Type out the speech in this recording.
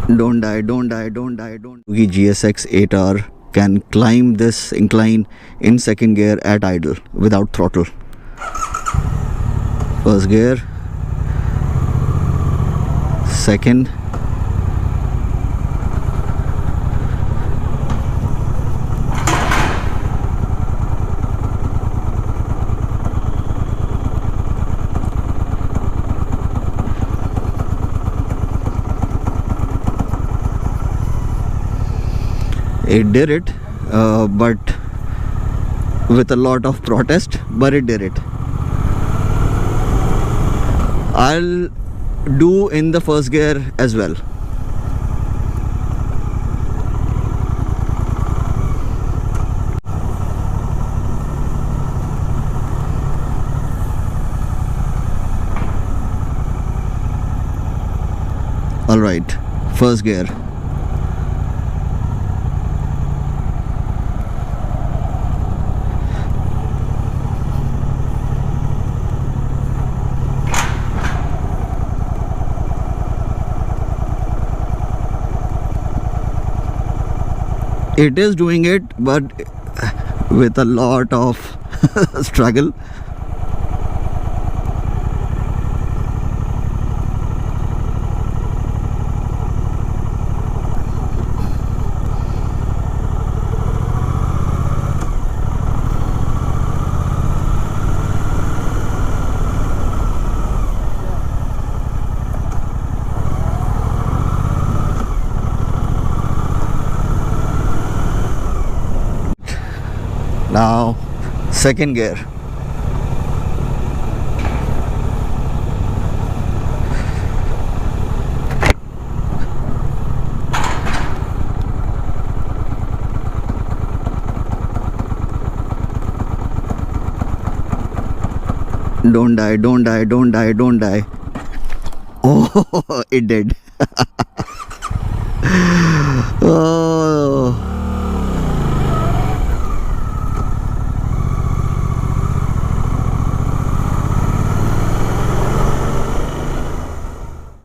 Don't die, don't die, don't die, don't. Suzuki GSX-8R can climb this incline in second gear at idle without throttle. First gear, second, it did it, but with a lot of protest, but it did it. I'll do in the first gear as well. All right, first gear. It is doing it, but with a lot of struggle. Now, second gear. Don't die, don't die, don't die, don't die. Oh, it did. Oh.